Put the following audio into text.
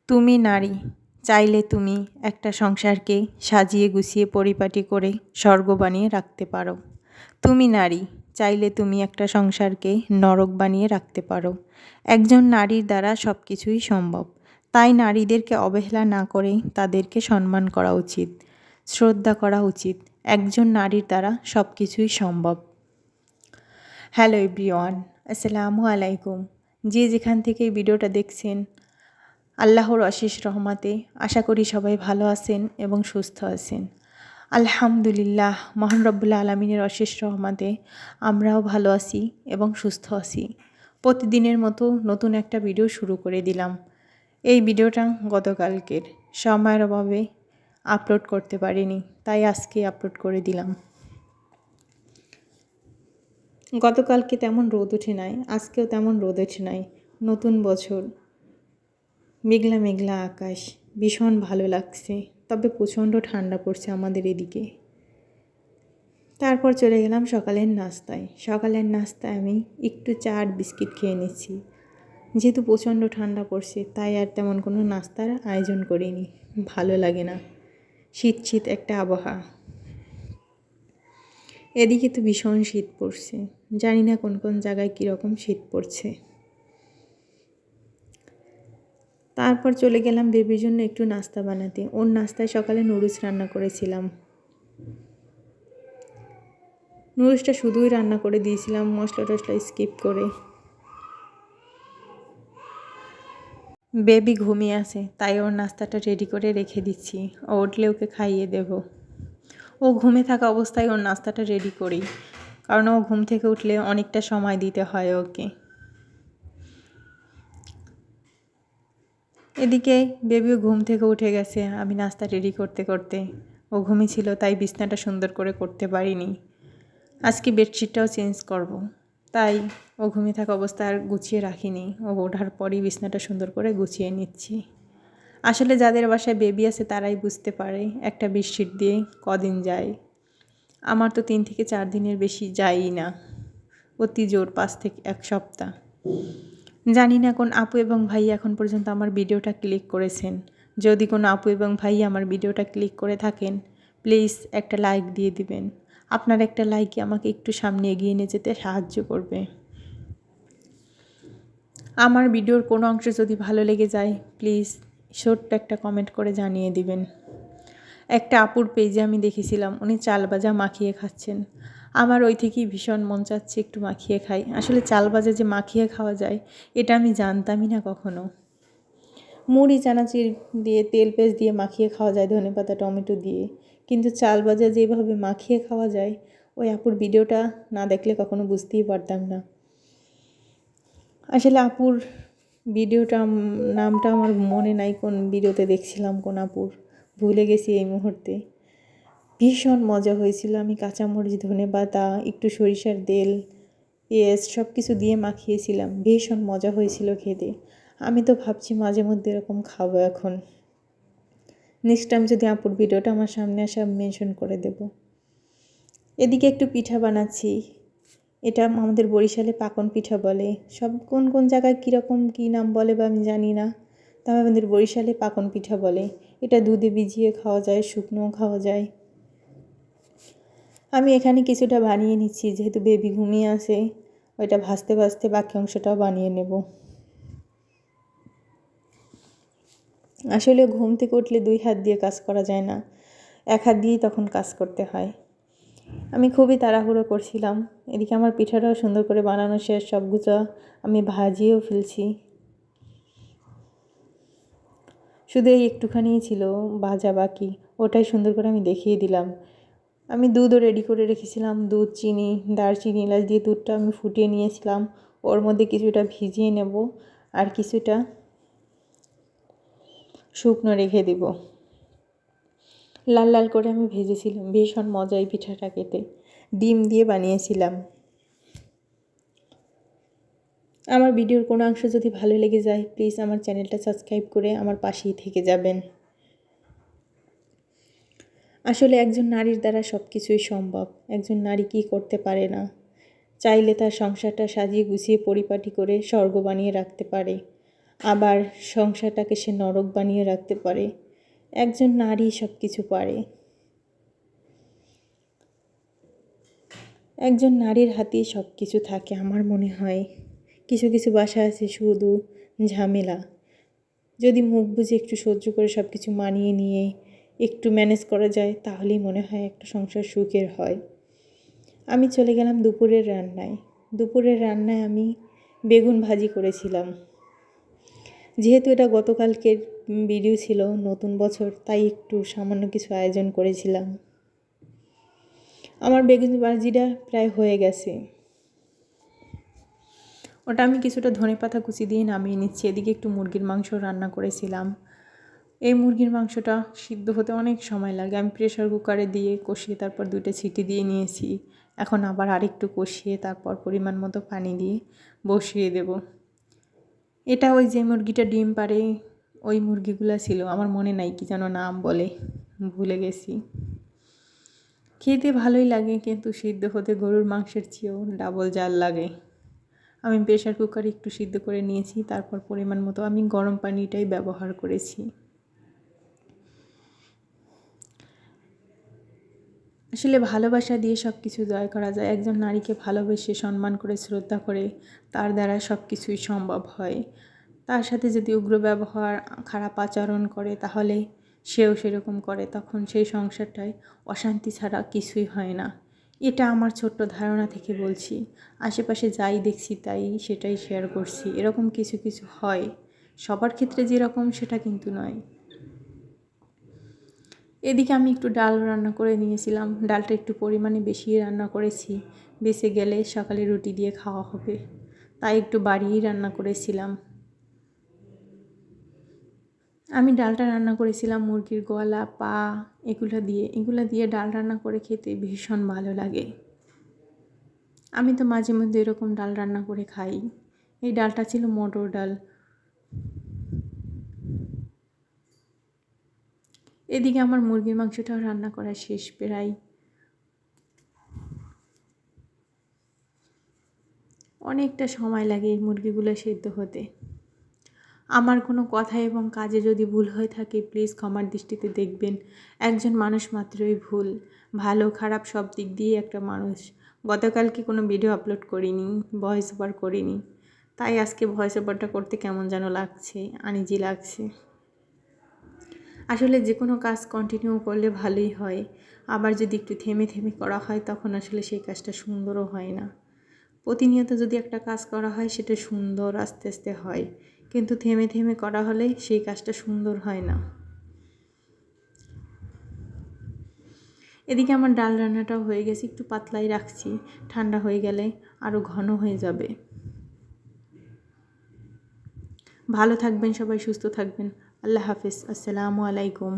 তুমি নারী, চাইলে তুমি একটা সংসারকে সাজিয়ে গুছিয়ে পরিপাটি করে স্বর্গ বানিয়ে রাখতে পারো। তুমি নারী, চাইলে তুমি একটা সংসারকে নরক বানিয়ে রাখতে পারো। একজন নারীর দ্বারা সব কিছুই সম্ভব। তাই নারীদেরকে অবহেলা না করে তাদেরকে সম্মান করা উচিত, শ্রদ্ধা করা উচিত। একজন নারীর দ্বারা সব কিছুই সম্ভব। হ্যালো এভরিওয়ান, আসসালামু আলাইকুম। যে যেখান থেকে এই ভিডিওটা দেখছেন, আল্লাহর অশেষ রহমতে আশা করি সবাই ভালো আছেন এবং সুস্থ আছেন। আলহামদুলিল্লাহ, মহান রব্বুল আলমিনের অশেষ রহমতে আমরাও ভালো আছি এবং সুস্থ আছি। প্রতিদিনের মতো নতুন একটা ভিডিও শুরু করে দিলাম। এই ভিডিওটা গতকালকের, সময়ের অভাবে আপলোড করতে পারিনি, তাই আজকে আপলোড করে দিলাম। গতকালকে তেমন রোদ ওঠে নাই, আজকেও তেমন রোদ ওঠে নাই। নতুন বছর, মেঘলা মেঘলা আকাশ, ভীষণ ভালো লাগছে। তবে প্রচণ্ড ঠান্ডা পড়ছে আমাদের এদিকে। তারপর চলে গেলাম সকালের নাস্তায়। সকালের নাস্তায় আমি একটু চা আর বিস্কিট খেয়ে নিচ্ছি। যেহেতু প্রচণ্ড ঠান্ডা পড়ছে, তাই আর তেমন কোনো নাস্তার আয়োজন করিনি, ভালো লাগে না। শীত শীত একটা আবহাওয়া। এদিকে তো ভীষণ শীত পড়ছে, জানি না কোন কোন জায়গায় কীরকম শীত পড়ছে। তারপর চলে গেলাম বেবির জন্য একটু নাস্তা বানাতে। ওর নাস্তায় সকালে নুডলস রান্না করেছিলাম। নুডলসটা শুধুই রান্না করে দিয়েছিলাম, মশলা টশলা স্কিপ করে। বেবি ঘুমিয়ে আছে, তাই ওর নাস্তাটা রেডি করে রেখে দিচ্ছি। ও উঠলে ওকে খাইয়ে দেব। ও ঘুমে থাকা অবস্থায় ওর নাস্তাটা রেডি করি, কারণ ও ঘুম থেকে উঠলে অনেকটা সময় দিতে হয় ওকে। এদিকে বেবিও ঘুম থেকে উঠে গেছে। আমি নাস্তা রেডি করতে করতে, ও ঘুমিয়েছিল তাই বিছনাটা সুন্দর করে করতে পারিনি। আজকে বেডশিটটাও চেঞ্জ করব, তাই ও ঘুমিয়ে থাকা অবস্থায় আর গুছিয়ে রাখিনি। ও ওঠার পরই বিছনাটা সুন্দর করে গুছিয়ে নিচ্ছি। আসলে যাদের বাসায় বেবি আছে তারাই বুঝতে পারে একটা বেডশিট দিয়ে কদিন যায়। আমার তো 3 থেকে 4 দিনের বেশি যায়ই না, অতি জোর 5 থেকে 1 সপ্তাহ। জানি না কোন আপু এবং ভাই এখন পর্যন্ত আমার ভিডিওটা ক্লিক করেছেন। যদি কোনো আপু এবং ভাই আমার ভিডিওটা ক্লিক করে থাকেন, প্লিজ একটা লাইক দিয়ে দিবেন। আপনার একটা লাইকই আমাকে একটু সামনে এগিয়ে নিয়ে যেতে সাহায্য করবে। আমার ভিডিওর কোনো অংশ যদি ভালো লেগে যায়, প্লিজ ছোট্ট একটা কমেন্ট করে জানিয়ে দিবেন। একটা আপুর পেজে আমি দেখেছিলাম উনি চাল ভাজা মাখিয়ে খাচ্ছেন। আমার ওই থেকেই ভীষণ মন চাচ্ছে একটু মাখিয়ে খাই। আসলে চাল ভাজা যে মাখিয়ে খাওয়া যায় এটা আমি জানতামই না কখনো। মুড়ি চানাচুর দিয়ে তেল পেঁয়াজ দিয়ে মাখিয়ে খাওয়া যায় ধনেপাতা টমেটো দিয়ে, কিন্তু চাল ভাজা যেভাবে মাখিয়ে খাওয়া যায় ওই আপুর ভিডিওটা না দেখলে কখনো বুঝতেই পারতাম না। আসলে আপুর ভিডিওটা নামটা আমার মনে নাই, কোন ভিডিওতে দেখছিলাম কোন আপুর, ভুলে গেছি এই মুহূর্তে। ভীষণ মজা হয়েছিল। আমি কাঁচামরিচ ধনেপাতা একটু সরিষার তেল পেঁয়াজ সব কিছু দিয়ে মাখিয়েছিলাম, ভীষণ মজা হয়েছিল খেতে। আমি তো ভাবছি মাঝে মধ্যে এরকম খাবো এখন। নেক্সট টাইম যদি আপুর ভিডিওটা আমার সামনে আসে আমি মেনশন করে দেব। এদিকে একটু পিঠা বানাচ্ছি। এটা আমাদের বরিশালে পাকন পিঠা বলে। সব কোন কোন জায়গায় কীরকম কী নাম বলে বা আমি জানি না, তবে আমাদের বরিশালে পাকন পিঠা বলে। এটা দুধে ভিজিয়ে খাওয়া যায়, শুকনোও খাওয়া যায়। আমি এখানে কিছুটা বানিয়ে নিচ্ছি, যেহেতু বেবি ঘুমিয়ে আছে। ওইটা ভাজতে ভাজতে বাকি অংশটাও বানিয়ে নেব। আসলে ঘুম থেকে উঠলে 2 হাত দিয়ে কাজ করা যায় না, 1 হাত দিয়েই তখন কাজ করতে হয়। আমি খুবই তাড়াহুড়ো করছিলাম। এদিকে আমার পিঠাটাও সুন্দর করে বানানো শেষ, সবগুলো আমি ভাজিয়েও ফেলছি। শুধু এই একটুখানিই ছিল ভাজা বাকি, ওটাই সুন্দর করে আমি দেখিয়ে দিলাম। আমি দুধও রেডি করে রেখেছিলাম, দুধ চিনি দারচিনি এলাচ দিয়ে দুধটা আমি ফুটিয়ে নিয়েছিলাম। ওর মধ্যে কিছুটা ভিজিয়ে নেব আর কিছুটা শুকনো রেখে দেব। লাল লাল করে আমি ভেজেছিলাম, ভীষণ মজা এই পিঠাটা খেতে। ডিম দিয়ে বানিয়েছিলাম। আমার ভিডিওর কোনো অংশ যদি ভালো লেগে যায়, প্লিজ আমার চ্যানেলটা সাবস্ক্রাইব করে আমার পাশেই থেকে যাবেন। আসলে একজন নারীর দ্বারা সব কিছুই সম্ভব। একজন নারী কী করতে পারে না, চাইলে তার সংসারটা সাজিয়ে গুছিয়ে পরিপাটি করে স্বর্গ বানিয়ে রাখতে পারে। আবার সংসারটাকে সে নরক বানিয়ে রাখতে পারে। একজন নারী সব কিছু পারে। একজন নারীর হাতেই সব কিছু থাকে আমার মনে হয়। কিছু কিছু বাসা আছে শুধু ঝামেলা। যদি মুখ বুজে একটু সহ্য করে সব কিছু মানিয়ে নিয়ে একটু ম্যানেজ করা যায়, তাহলেই মনে হয় একটা সংসার সুখের হয়। আমি চলে গেলাম দুপুরের রান্নায়। দুপুরের রান্নায় আমি বেগুন ভাজি করেছিলাম। যেহেতু এটা গতকালকের ভিডিও ছিল, নতুন বছর, তাই একটু সামান্য কিছু আয়োজন করেছিলাম। আমার বেগুন ভাজিটা প্রায় হয়ে গেছে। ওটা আমি কিছুটা ধনেপাতা কুচি দিয়ে নামিয়ে নিচ্ছি। এদিকে একটু মুরগির মাংস রান্না করেছিলাম। এই মুরগির মাংসটা সিদ্ধ হতে অনেক সময় লাগে। আমি প্রেশার কুকারে দিয়ে কষিয়ে তারপর 2টা সিটি দিয়ে নিয়েছি। এখন আবার আরেকটু কষিয়ে তারপর পরিমাণ মতো পানি দিয়ে বসিয়ে দেব। এটা ওই যে মুরগিটা ডিম পাড়ে ওই মুরগিগুলো ছিল, আমার মনে নাই কি যেন নাম বলে, ভুলে গেছি। খেতে ভালোই লাগে, কিন্তু সিদ্ধ হতে গরুর মাংসের চেয়েও ডাবল জাল লাগে। আমি প্রেশার কুকারে একটু সিদ্ধ করে নিয়েছি, তারপর পরিমাণ মতো আমি গরম পানিটাই ব্যবহার করেছি। আসলে ভালোবাসা দিয়ে সব কিছু জয় করা যায়। একজন নারীকে ভালোবেসে সম্মান করে শ্রদ্ধা করে তার দ্বারা সব কিছুই সম্ভব হয়। তার সাথে যদি উগ্র ব্যবহার, খারাপ আচরণ করে, তাহলে সেও সেরকম করে, তখন সেই সংসারটায় অশান্তি ছাড়া কিছুই হয় না। এটা আমার ছোট্ট ধারণা থেকে বলছি। আশেপাশে যাই দেখছি তাই সেটাই শেয়ার করছি। এরকম কিছু কিছু হয়, সবার ক্ষেত্রে যেরকম সেটা কিন্তু নয়। এদিকে আমি একটু ডাল রান্না করে নিয়েছিলাম। ডালটা একটু পরিমাণে বেশি রান্না করেছি, বেঁচে গেলে সকালে রুটি দিয়ে খাওয়া হবে, তাই একটু বাড়িয়েই রান্না করেছিলাম। আমি ডালটা রান্না করেছিলাম মুরগির গলা, পা এগুলো দিয়ে ডাল রান্না করে খেতে ভীষণ ভালো লাগে। আমি তো মাঝে মধ্যে এরকম ডাল রান্না করে খাই। এই ডালটা ছিল মটর ডাল। এদিকে আমার মুরগির মাংসটাও রান্না করা শেষ প্রায়। অনেকটা সময় লাগে এই মুরগিগুলো সেদ্ধ হতে। আমার কোনো কথা এবং কাজে যদি ভুল হয়ে থাকে, প্লিজ ক্ষমার দৃষ্টিতে দেখবেন। একজন মানুষ মাত্রই ভুল, ভালো খারাপ সব দিক দিয়ে একটা মানুষ। গতকালকে কোনো ভিডিও আপলোড করিনি, ভয়েস ওভার করিনি, তাই আজকে ভয়েস ওভারটা করতে কেমন যেন লাগছে, আনইজি লাগছে। আসলে যে কোনো কাজ কন্টিনিউ করলে ভালোই হয়, আবার যদি একটু থেমে থেমে করা হয় তখন আসলে সেই কাজটা সুন্দরও হয় না। প্রতিনিয়ত যদি একটা কাজ করা হয় সেটা সুন্দর আস্তে আস্তে হয়, কিন্তু থেমে থেমে করা হলে সেই কাজটা সুন্দর হয় না। এদিকে আমার ডাল রান্নাটাও হয়ে গেছে, একটু পাতলাই রাখছি, ঠান্ডা হয়ে গেলে আরও ঘন হয়ে যাবে। ভালো থাকবেন সবাই, সুস্থ থাকবেন। আল্লাহ হাফেজ। আসসালামু আলাইকুম।